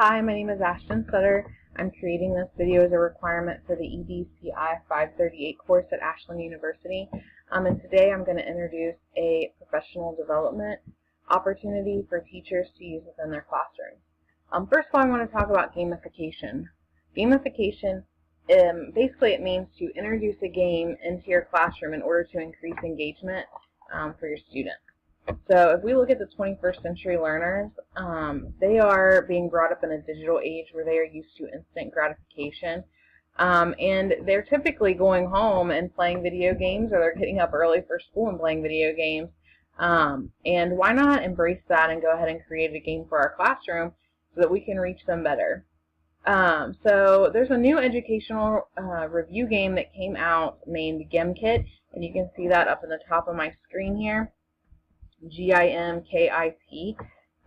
Hi, my name is Ashton Sutter. I'm creating this video as a requirement for the EDCI538 course at Ashland University. And today I'm going to introduce a professional development opportunity for teachers to use within their classrooms. First of all, I want to talk about gamification. Gamification, basically it means to introduce a game into your classroom in order to increase engagement for your students. So if we look at the 21st century learners, they are being brought up in a digital age where they are used to instant gratification. And they're typically going home and playing video games, or they're getting up early for school and playing video games. And why not embrace that and go ahead and create a game for our classroom so that we can reach them better. So there's a new educational review game that came out named Gimkit, and you can see that up in the top of my screen here. Gimkit.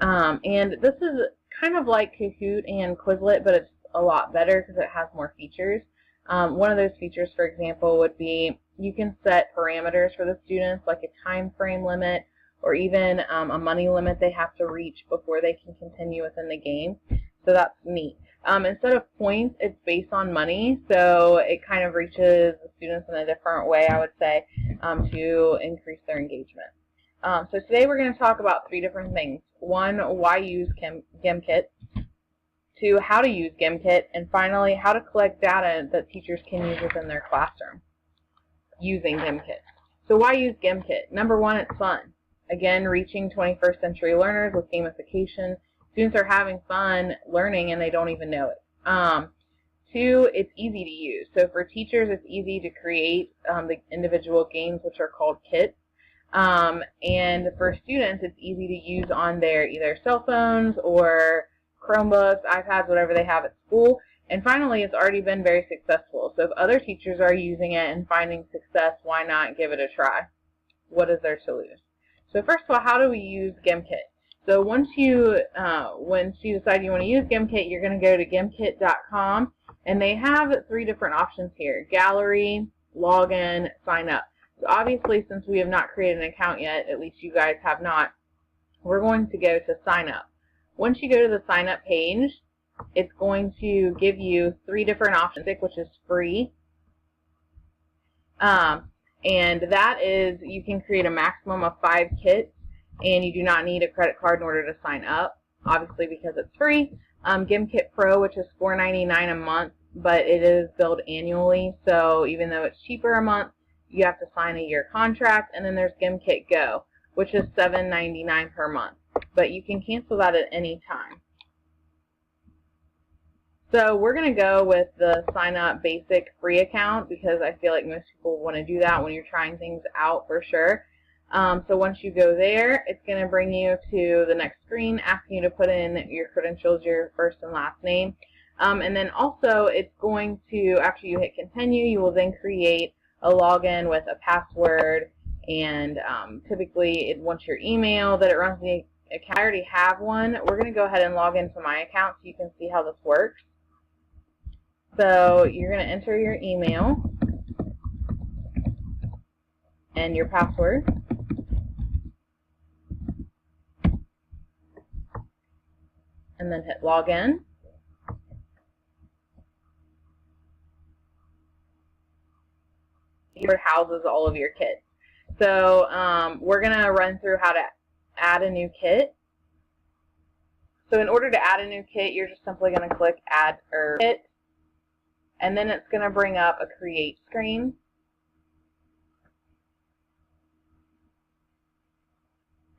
And this is kind of like Kahoot and Quizlet, but it's a lot better because it has more features. One of those features, for example, would be you can set parameters for the students, like a time frame limit or even a money limit they have to reach before they can continue within the game. So that's neat. Instead of points, it's based on money, so it kind of reaches the students in a different way, I would say, to increase their engagement. So today we're going to talk about 3 different things. 1, why use Gimkit. 2, how to use Gimkit. And finally, how to collect data that teachers can use within their classroom using Gimkit. So why use Gimkit? Number 1, it's fun. Again, reaching 21st century learners with gamification. Students are having fun learning and they don't even know it. 2, it's easy to use. So for teachers, it's easy to create the individual games, which are called kits. And for students, it's easy to use on their either cell phones or Chromebooks, iPads, whatever they have at school. And finally, it's already been very successful. So if other teachers are using it and finding success, why not give it a try? What is there to lose? So first of all, how do we use Gimkit? So once you decide you want to use Gimkit, you're going to go to Gimkit.com, and they have 3 different options here: gallery, login, sign up. So obviously, since we have not created an account yet, at least you guys have not, we're going to go to sign up. Once you go to the sign up page, it's going to give you 3 different options, which is free. And that is, you can create a maximum of 5 kits, and you do not need a credit card in order to sign up, obviously because it's free. Gimkit Pro, which is $4.99 a month, but it is billed annually, so even though it's cheaper a month, you have to sign a year contract. And then there's Gimkit Go, which is $7.99 per month, but you can cancel that at any time. So we're going to go with the sign up basic free account because I feel like most people want to do that when you're trying things out for sure. So once you go there, it's going to bring you to the next screen asking you to put in your credentials, your first and last name. And then also it's going to, after you hit continue, you will then create a login with a password, and typically it wants your email that it runs the account. I already have one. We're going to go ahead and log into my account so you can see how this works. So you're going to enter your email and your password. And then hit login. Here houses all of your kits. So we're going to run through how to add a new kit. So in order to add a new kit, you're just simply going to click Add or Kit, and then it's going to bring up a Create screen.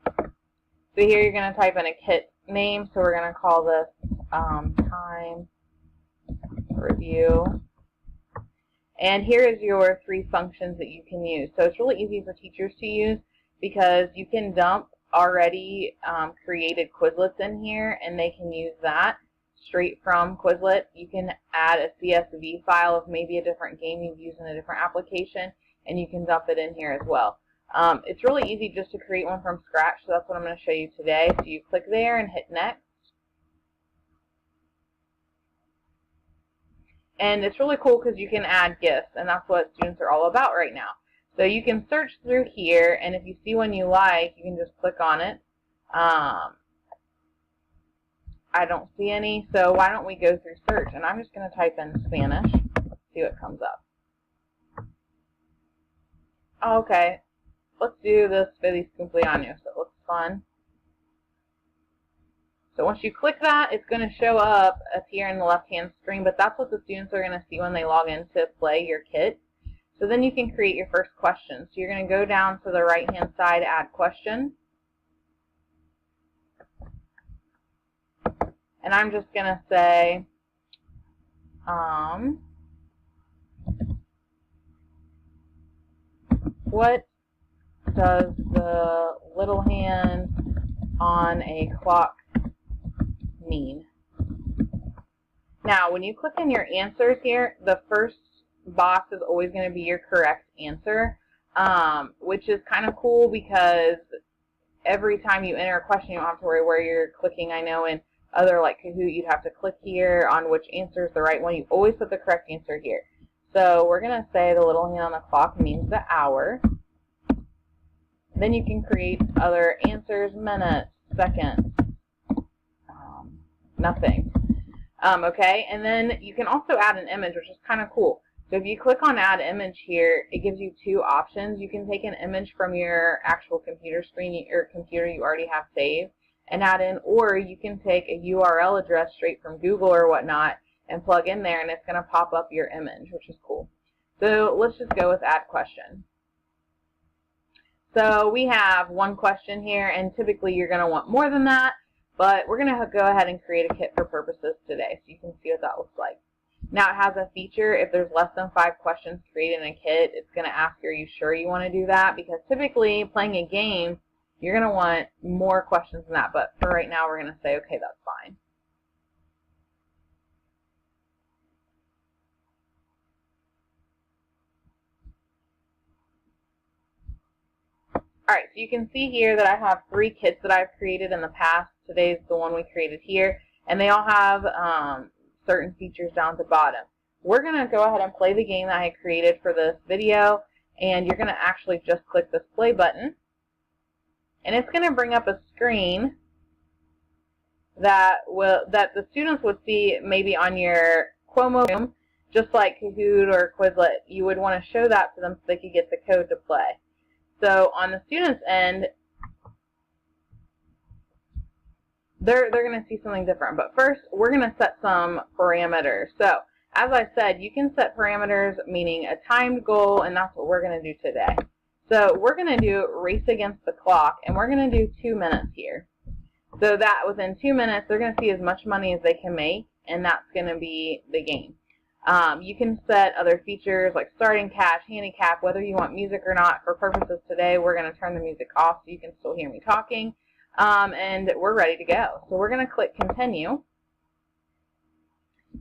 So here you're going to type in a kit name. So we're going to call this Time Review. And here is your 3 functions that you can use. So it's really easy for teachers to use because you can dump already created Quizlets in here, and they can use that straight from Quizlet. You can add a CSV file of maybe a different game you've used in a different application, and you can dump it in here as well. It's really easy just to create one from scratch, so that's what I'm going to show you today. So you click there and hit Next. And it's really cool because you can add gifts, and that's what students are all about right now. So you can search through here, and if you see one you like, you can just click on it. I don't see any, so why don't we go through search? And I'm just going to type in Spanish, see what comes up. Okay, let's do this Feliz Cumpleaños. It looks fun. So once you click that, it's going to show up here in the left-hand screen, but that's what the students are going to see when they log in to play your kit. So then you can create your first question. So you're going to go down to the right-hand side, add question. And I'm just going to say, what does the little hand on a clock mean? Now, when you click in your answers here, the first box is always going to be your correct answer, which is kind of cool because every time you enter a question, you don't have to worry where you're clicking. I know in other like Kahoot, you'd have to click here on which answer is the right one. You always put the correct answer here. So we're going to say the little hand on the clock means the hour. Then you can create other answers, minutes, seconds, nothing. Okay, and then you can also add an image, which is kind of cool. So if you click on add image here, it gives you two options. You can take an image from your actual computer screen or computer you already have saved and add in, or you can take a URL address straight from Google or whatnot and plug in there, and it's going to pop up your image, which is cool. So let's just go with add question. So we have one question here, and typically you're going to want more than that, but we're going to go ahead and create a kit for purposes today so you can see what that looks like. Now it has a feature, if there's less than 5 questions created in a kit, it's going to ask, are you sure you want to do that? Because typically playing a game, you're going to want more questions than that, but for right now we're going to say, okay, that's fine. Alright, so you can see here that I have 3 kits that I've created in the past. Today's the one we created here, and they all have certain features down at the bottom. We're going to go ahead and play the game that I created for this video, and you're going to actually just click this play button, and it's going to bring up a screen that the students would see maybe on your Cuomo room, just like Kahoot or Quizlet. You would want to show that to them so they could get the code to play. So on the student's end, they're going to see something different. But first, we're going to set some parameters. So as I said, you can set parameters, meaning a timed goal, and that's what we're going to do today. So we're going to do race against the clock, and we're going to do 2 minutes here. So that within 2 minutes, they're going to see as much money as they can make, and that's going to be the game. You can set other features like starting cash, handicap, whether you want music or not. For purposes today, we're going to turn the music off so you can still hear me talking, and we're ready to go. So we're going to click continue,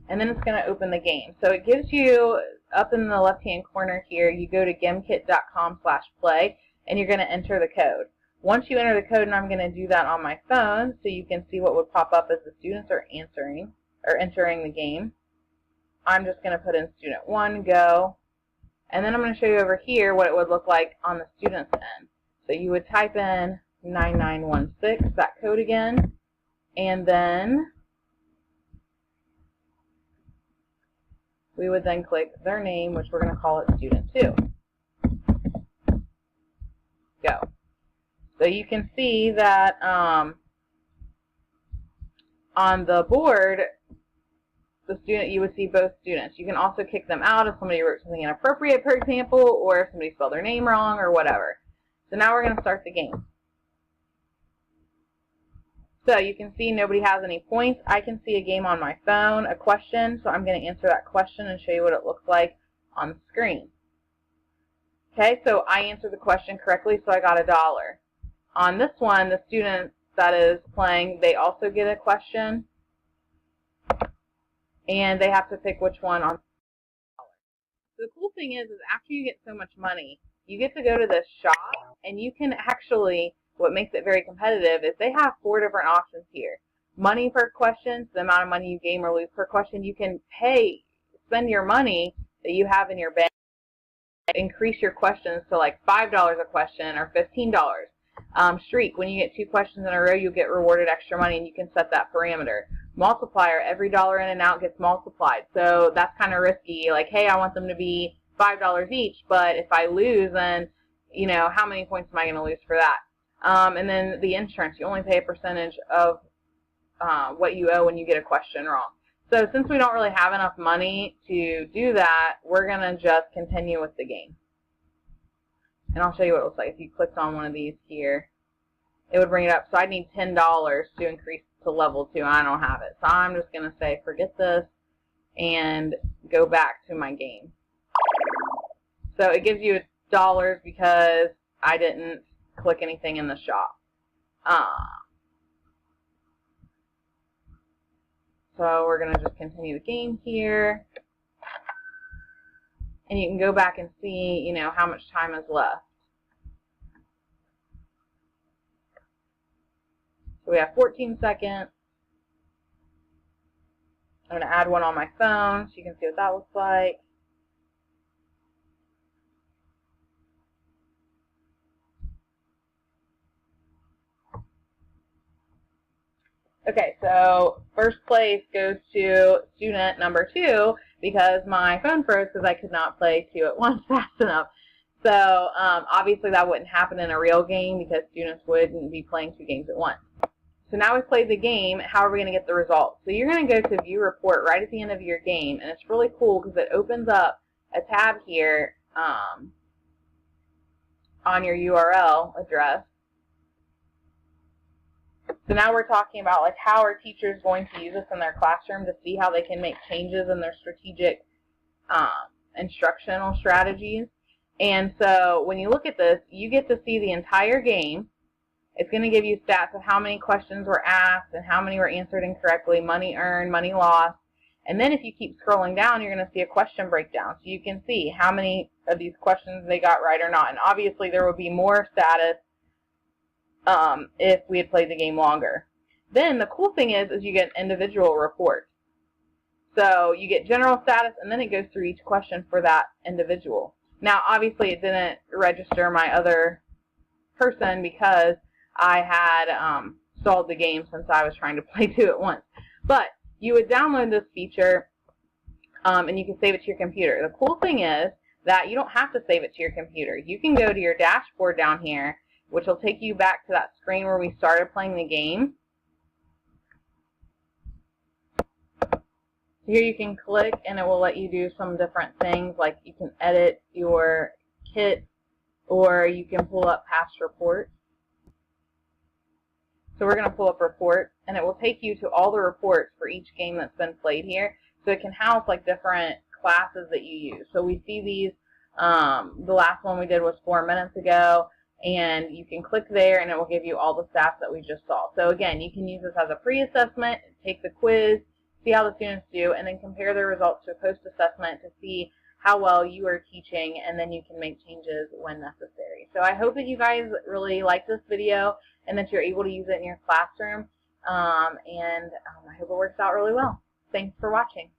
and then it's going to open the game. So it gives you, up in the left-hand corner here, you go to gimkit.com/play, and you're going to enter the code. Once you enter the code, and I'm going to do that on my phone so you can see what would pop up as the students are entering the game. I'm just going to put in student 1, go, and then I'm going to show you over here what it would look like on the student's end. So you would type in 9916, that code again, and then we would then click their name, which we're going to call it student 2. Go. So you can see that on the board, the student, you would see both students. You can also kick them out if somebody wrote something inappropriate, for example, or if somebody spelled their name wrong or whatever. So now we're going to start the game. So you can see nobody has any points. I can see a game on my phone, a question, so I'm going to answer that question and show you what it looks like on the screen. Okay, so I answered the question correctly, so I got $1. On this one, the student that is playing, they also get a question, and they have to pick which one on. So the cool thing is after you get so much money, you get to go to this shop, and you can actually, what makes it very competitive is they have 4 different options here. Money per question, so the amount of money you gain or lose per question. You can spend your money that you have in your bank, increase your questions to like $5 a question or $15. Streak, when you get 2 questions in a row, you'll get rewarded extra money, and you can set that parameter. multiplier. Every dollar in and out gets multiplied. So that's kind of risky. Like, hey, I want them to be $5 each, but if I lose, then, you know, how many points am I going to lose for that? And then the insurance, you only pay a percentage of what you owe when you get a question wrong. So since we don't really have enough money to do that, we're going to just continue with the game. And I'll show you what it looks like. If you clicked on one of these here, it would bring it up. So I need $10 to increase to level 2. I don't have it. So I'm just going to say, forget this, and go back to my game. So it gives you dollars because I didn't click anything in the shop. So we're going to just continue the game here. And you can go back and see, you know, how much time is left. So we have 14 seconds. I'm going to add one on my phone so you can see what that looks like. Okay, so first place goes to student number 2 because my phone froze because I could not play 2 at once fast enough. So obviously that wouldn't happen in a real game because students wouldn't be playing 2 games at once. So now we've played the game, how are we going to get the results? So you're going to go to View Report right at the end of your game, and it's really cool because it opens up a tab here on your URL address. So now we're talking about, like, how are teachers going to use this in their classroom to see how they can make changes in their strategic instructional strategies. And so when you look at this, you get to see the entire game. It's going to give you stats of how many questions were asked and how many were answered incorrectly, money earned, money lost. And then if you keep scrolling down, you're going to see a question breakdown. So you can see how many of these questions they got right or not. And obviously there will be more status if we had played the game longer. Then the cool thing is you get individual reports. So you get general status, and then it goes through each question for that individual. Now, obviously, it didn't register my other person because I had stalled the game since I was trying to play 2 at once. But you would download this feature, and you can save it to your computer. The cool thing is that you don't have to save it to your computer. You can go to your dashboard down here, which will take you back to that screen where we started playing the game. Here you can click and it will let you do some different things, like you can edit your kit or you can pull up past reports. So we're going to pull up reports and it will take you to all the reports for each game that's been played here. So it can house like different classes that you use. So we see these, the last one we did was 4 minutes ago. And you can click there and it will give you all the stats that we just saw. So again, you can use this as a pre-assessment, take the quiz, see how the students do, and then compare their results to a post-assessment to see how well you are teaching, and then you can make changes when necessary. So I hope that you guys really like this video and that you're able to use it in your classroom, and I hope it works out really well. Thanks for watching.